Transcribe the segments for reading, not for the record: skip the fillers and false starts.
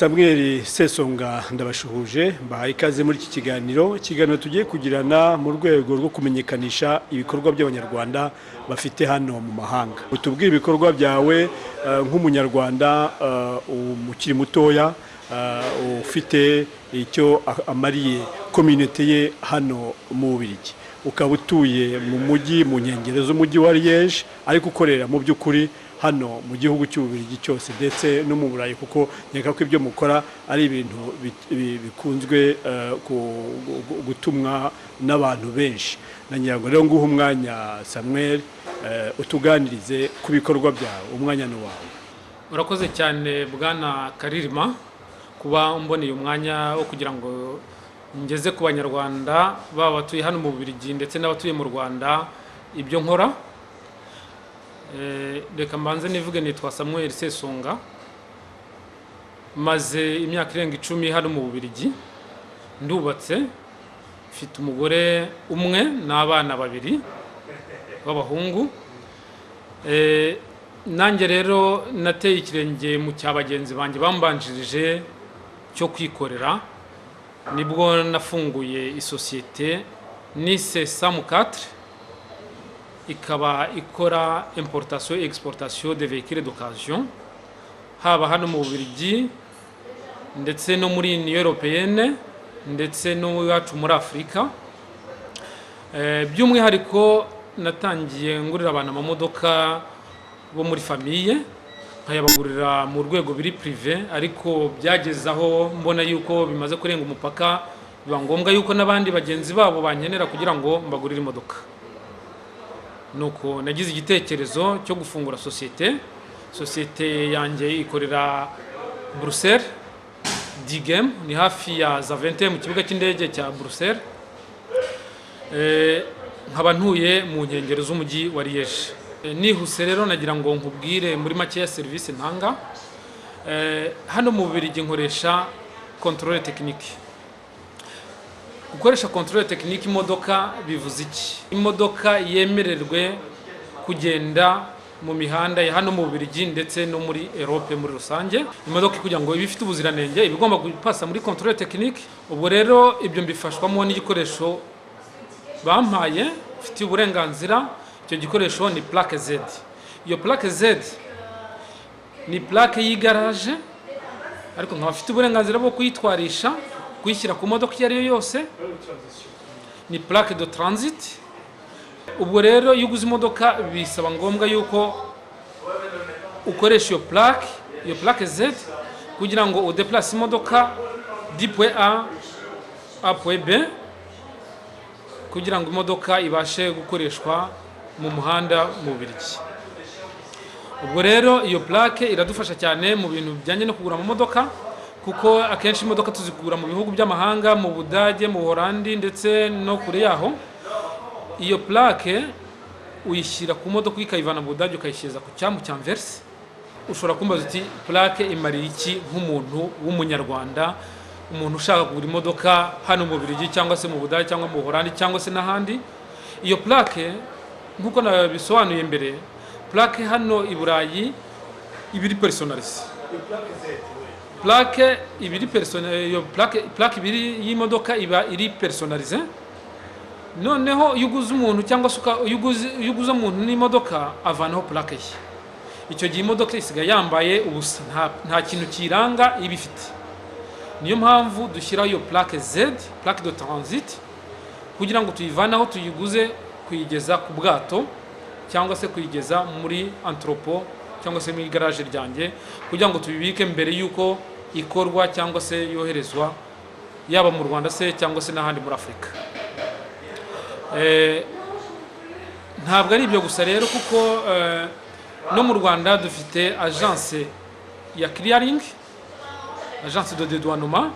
Samuel Sesonga ndabashuhuje bahaye ikaze muri iki kiganiro tugiye kugirana mu rwego rwo kumenyekanisha ibikorwa by'abanyarwanda bafite hano mu mahanga. Utubwire ibikorwa byawe nk'umunyarwanda umukiri mutoya ufite icyo amariye community ye hano mu Bubiligi. Ukaba utuye mu mujyi mu nkengero z'umujyi wa Liège ariko ukorera mu by'ukuri hano mu gihugu cy'Ububiligi cyose ndetse no mu Burayi, kuko nyeka ko ibyo mukora ari ibintu bikunzwe gutumwa n'abantu benshi. Nangira ngo rero nguhe umwanya Samuel utuganirize ku bikorwa byawe, umwanya ni wawe. Urakoze cyane bwana Karirima kuba mboneye umwanya wo kugira ngo ngeze ku banyarwanda baba batuye hano mu Bubiligi ndetse n'abatuye mu Rwanda ibyo nkora. Reka mbanze nivuge nitwa Samuel Sesonga, maze imyaka irenga 10 hano mu Bubiligi, ndubatse, mfite umugore umwe n'abana 2 b'abahungu. Nanjye rero nateye ikirenge mu cyabagenzi banjye bambanjirije cyo kwikorera, nibwo nafunguye isosiyete nise Sam 4, ikaba ikora importation et exportation de véhicules d'occasion haba hano mu Bubiligi ndetse no muri Union Européenne ndetse no yacu muri Afrika. By'umwihariko natangiye ngurira abantu amamodoka bo muri famille, nkayabagurira mu rwego biri privé, ariko byagezaho mbona yuko bimaze kurenga umupaka, biba ngombwa yuko n'abandi bagenzi babo bankenera kugira ngo mbagurire imodoka. Nuko nagize igitekerezo cyo gufungura sosiyete yanjye ikorera Bruxelles Digem, ni hafi ya Zaventem mu kibuga cy'indege cya Bruxelles. Nkaba ntuye mu nkengero z'umujyi wa Liège. Nihuse rero nagira ngo nkubwire muri make ya service ntanga. Hano mu Bubiligi nkoresha contrôle technique. Gukoresha contrôle technique imodoka bivuze iki? Imodoka yemererwe kugenda mu mihanda ya hano mu Bubiligi ndetse no muri Europe muri rusange. Imodoka kugira ngo ibe ifite ubuziranenge ibigomba gupasa muri contrôle technique. Ubwo rero ibyo mbifashwamo n'igikoresho bampaye mfite uburenganzira. Icyo gikoresho ni plaque Z. Iyo plaque Z ni plaque y'igarage, ariko nkaba mfite uburenganzira bwo kuyitwarisha, kuyishyira ku modoka iyo ari yo yose. Ni plaque de transit. Ubwo rero iyo uguze imodoka bisaba ngombwa yuko ukoresha iyo plaque Z kugira ngo udeplace imodoka du point A à point B, kugira ngo imodoka ibashe gukoreshwa mu muhanda mu Bubiligi. Ubwo rero iyo plaque iradufasha cyane mu bintu bijyanye no kugura amamodoka, kuko akenshi imodoka tuzikura mu bihugu by'amahanga, mu Budage, mu Holandi ndetse no kure yaho. Iyo plaque uyishyira ku modoka ikayivana mu Budage ukayishyira ku cyambu cya Anvers. Ushobora kumbaza uti plaque imariye iki nk'umuntu w'umunyarwanda, umuntu ushaka kugura imodoka hano mu Bubiligi cyangwa se mu Budage cyangwa mu Holandi cyangwa se n'ahandi? Iyo plaque nkuko nabisobanuye mbere, plaque hano i Burayi ibiri personalisé. Plaque ibiri personnalisé, iyo plaque ibiri y'imodoka iba iri personnalisé. Noneho yuguze umuntu cyangwa suka yuguze umuntu n'imodoka avanaho plaque ye. Icyo gihe imodoka isigaye yambaye ubusa, nta kintu kiranga ibifite. Niyo mpamvu dushyiraho iyo plaque Z, plaque de transit, kugira ngo tuyivanaho tuyiguze kuyigeza ku bwato cyangwa se kuyigeza muri entrepôt cyangwa se mu garage ryanjye, kugira ngo tubibike mbere yuko ikorwa cyangwa se yoherezwa yaba mu Rwanda se cyangwa se n'ahandi muri Afrika. Ntabwo ari ibyo gusa rero, kuko no mu Rwanda dufite agence ya clearing, agence de dédouanement.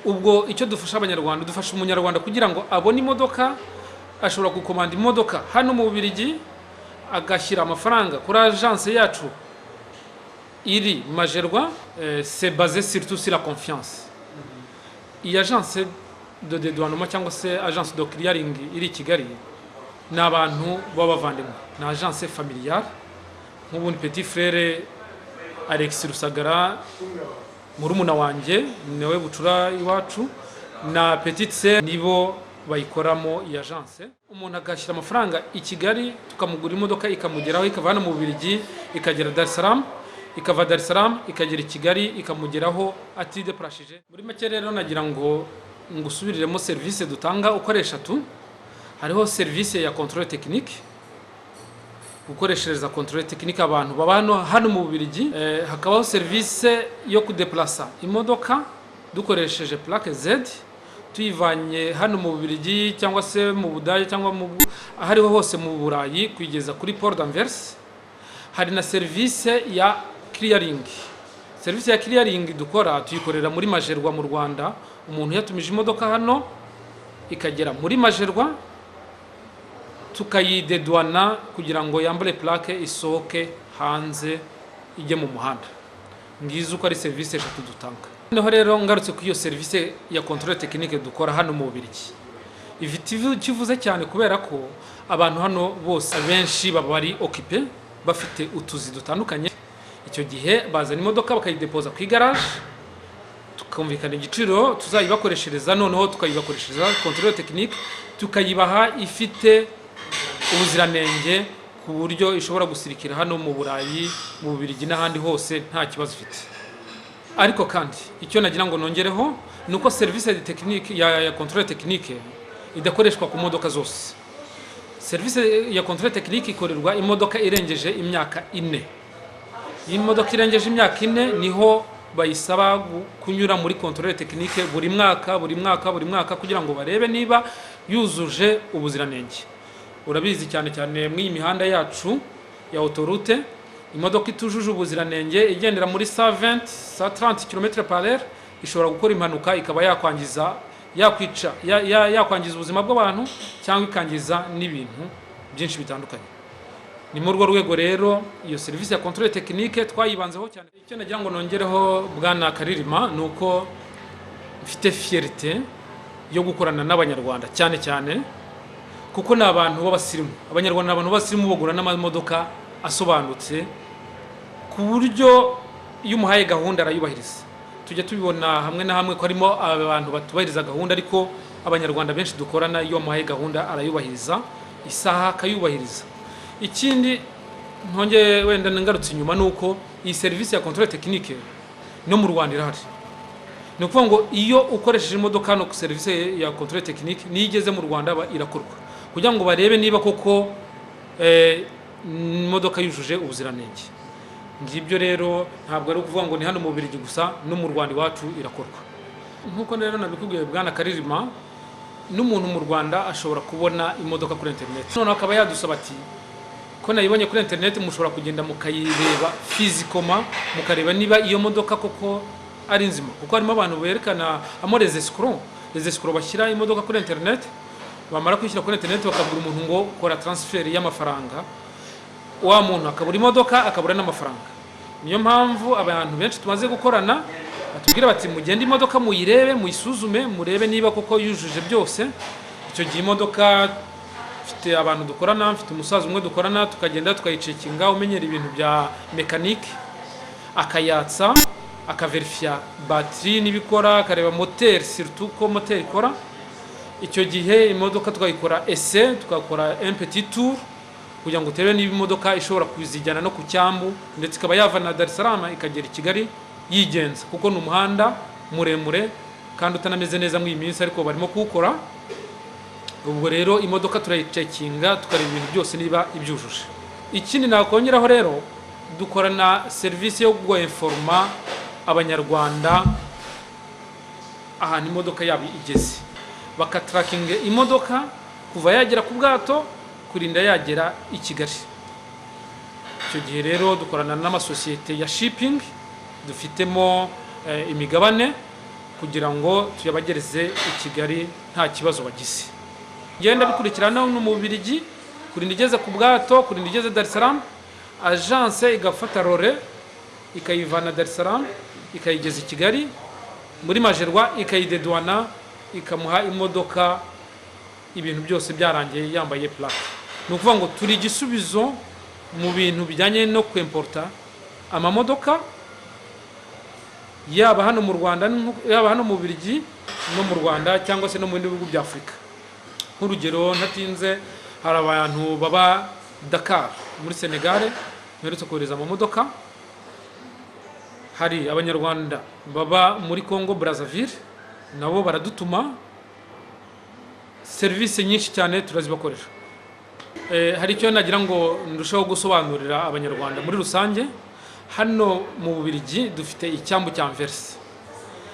Ubwo icyo dufasha abanyarwanda, dufasha umunyarwanda kugira ngo abone imodoka, ashobora gukomanda imodoka hano mu Bubiligi, agashyira amafaranga kuri agence yacu iri Majerwa. C'est basé surtout sur la confiance. Iyi agence de dédouanement cyangwa se agence de clearing iri Kigali ni abantu b'abavandimwe, ni agence familiale. Nk'ubundi petit frère Alex Rusagara murumuna wanjye niwe bucura iwacu na petite sœur nibo bayikoramo iyi agence. Umuntu agashyira amafaranga i Kigali tukamugura imodoka ikamugeraho, ikava hano mu Bubiligi ikagera Dar es Salaam, ikava Dar es Salaam ikagera i Kigali ikamugeraho atideplashije. Muri make rero nagira ngo ngusubiriremo service dutanga uko ari eshatu. Hariho service ya contrôle technique, gukoreshereza contrôle technique abantu baba hano mu Bubiligi. Hakabaho service yo kudeplacer imodoka dukoresheje plaque Z tuyivanye hano mu Bubiligi cyangwa se mu Budage cyangwa ahariho hose mu Burayi kugeza kuri Port d'Anvers. Hari na service ya clearing. Service ya clearing dukora tuyikorera muri Majerwa mu Rwanda. Umuntu yatumije imodoka hano ikagera muri Majerwa tukayidedwana kugira ngo yambare plaque isohoke hanze ijye mu muhanda. Ngizo uko ari service eshatu dutanga. Noneho rero ngarutse ku iyo service ya contrôle technique dukora hano mu Bubiligi. Ifite kivuze cyane kubera ko abantu hano bose abenshi baba bari occupé bafite utuzi dutandukanye. Icyo gihe bazana imodoka bakayidepoza ku garage, tukumvikana igiciro tuzayibakoreshereza, noneho tukayibakoreshereza contrôle technique tukayibaha ifite ubuziranenge ku buryo ishobora gusirikira hano mu Burayi, mu Bubiligi n'ahandi hose nta kibazo ifite. Ariko kandi icyo nagira ngo nongereho nuko service de technique ya contrôle technique idakoreshwa ku modoka zose. Service ya contrôle technique ikorerwa imodoka irengeje imyaka 4. Iyi modoka irengeje imyaka 4 niho bayisaba kunyura muri contrôle technique buri mwaka kugira ngo barebe niba yuzuje ubuziranenge. Urabizi cyane cyane mu imihanda yacu ya autoroute imodoka itujuje ubuziranenge igendera muri 120-130 km/h ishobora gukora impanuka ikaba yakwangiza ubuzima bw'abantu cyangwa ikangiza n'ibintu byinshi bitandukanye. Ni mu rwego rero iyo service ya contrôle technique twayibanzeho cyane. Icyo nagira ngo nongereho bwana Karirima nuko mfite fierté yo gukorana n'abanyarwanda cyane kuko ni abantu b'abasirimu. Abanyarwanda n'abantu b'abasirimu bagura n'amamodoka asobanutse ku buryo iyo umuhaye gahunda arayubahiriza. Tujya tubibona hamwe na hamwe ko harimo abantu batubahiriza gahunda, ariko abanyarwanda benshi dukorana iyo umuhaye gahunda arayubahiriza, isaha akayubahiriza. Ikindi ntonge wenda ngarutse inyuma nuko iyi service ya contrôle technique no mu Rwanda irahari. Ni ukuvuga ngo iyo ukoresheje imodoka no ku service ya contrôle technique nigeze mu Rwanda irakorwa kugira ngo barebe niba koko imodoka yujuje ubuziranenge. Ngibyo rero ntabwo ari ukuvuga ngo ni hano mu Bubiligi gusa, no mu Rwanda iwacu irakorwa. Nkuko rero nabikubwiye bwana Karirima, n'umuntu mu Rwanda ashobora kubona imodoka kuri internet, none akaba yadusaba ati ko nayibonye kuri internet mushobora kugenda mukayireba physiquement mukareba niba iyo modoka koko ari nzima, kuko harimo abantu berekana les escrocs bashyira imodoka kuri internet, bamara kwishyira kuri internet bakabura umuntu ngo kora transfer y'amafaranga, wa muntu akabura imodoka akabura n'amafaranga. Niyo mpamvu abantu benshi tumaze gukorana batubwira bati mugende imodoka muyirebe, muyisuzume, murebe niba koko yujuje byose. Icyo gihe imodoka mfite abantu dukorana, mfite umusaza umwe dukorana, tukagenda tukayicekinga, umenyera ibintu bya mécanique, akayatsa, akaverifia batterie nibikora, akareba moteur surtout ko moteur ikora. Icyo gihe imodoka tukayikora essai, tukakora un petit tour kugira ngo turebe niba imodoka ishobora kuzijyana no ku cyambu, ndetse ikaba yava na Dar es Salaam ikagera i Kigali yigenza, kuko ni umuhanda muremure kandi utanameze neza mu iminsi, ariko barimo kuwukora. Ubwo rero imodoka turayicekinga tukareba ibintu byose niba ibyujuje. Ikindi nakongeraho rero, dukorana service yo guinforma abanyarwanda ahantu imodoka yabo igeze, bakatrackinga imodoka kuva yagera ku bwato kurinda yagera i Kigali. Icyo gihe rero dukorana n'amasosiyete ya shipping, dufitemo imigabane kugira ngo tuyabagereze i Kigali nta kibazo bagize. Ngenda bikurikirana no mu Bubiligi kurinda igeze ku bwato, kurinda igeze Dar es Salaam, agence igafata role ikayivana Dar es Salaam ikayigeza i Kigali muri Majerwa, ikayidedwana ikamuha imodoka ibintu byose byarangiye yambaye plaque. Ni ukuvuga ngo turi igisubizo mu bintu bijyanye no kwimporta amamodoka yaba hano mu Rwanda, yaba hano mu Bubiligi no mu Rwanda cyangwa se no mu bindi bihugu bya Afurika. Nk'urugero ntatinze, hari abantu baba Dakar muri Senegal mperutse kohereza mu modoka, hari abanyarwanda baba muri Congo Brazzaville nabo baradutuma, serivisi nyinshi cyane turazibakorera. Hari icyo nagira ngo ndushaho gusobanurira abanyarwanda muri rusange. Hano mu Bubiligi dufite icyambu cya Anvers.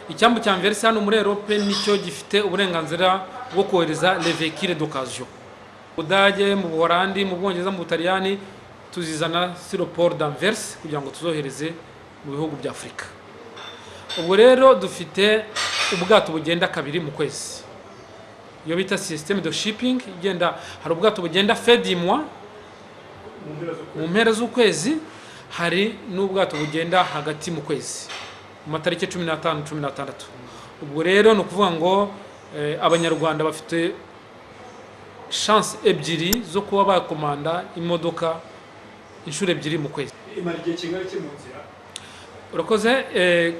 Icyambu cya Anvers hano muri Europe nicyo gifite uburenganzira bwo kohereza les véhicules d'occasion. Budage, mu Buholandi, mu Bwongereza, mu Butaliyani tuzizana sur le port d'Anvers kugira ngo tuzohereze mu bihugu bya Afurika. Ubwo rero dufite ubwato bugenda kabiri mu kwezi, iyo bita système de shipping. Igenda hari ubwato bugenda fin du mois mu mpera z'ukwezi, hari n'ubwato bugenda hagati mu kwezi mu matariki 15-16. Ubwo rero ni ukuvuga ngo abanyarwanda bafite chance ebyiri zo kuba bakomanda imodoka inshuro ebyiri mu kwezi. imara igihe kingana iki mu nzira? Urakoze.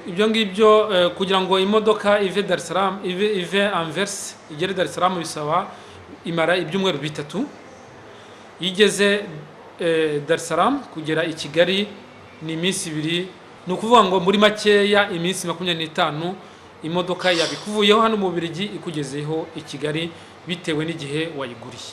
Ibyo ngibyo kugira ngo imodoka ive Dar es Salaam, ive Anvers igere Dar es Salaam bisaba imara ibyumweru 3. Igeze Dar es Salaam kugera i Kigali ni iminsi 2. Ni ukuvuga ngo muri makeya iminsi 25 imodoka yabikuvuyeho hano mu Bubiligi ikugezeho i Kigali bitewe n'igihe wayiguriye.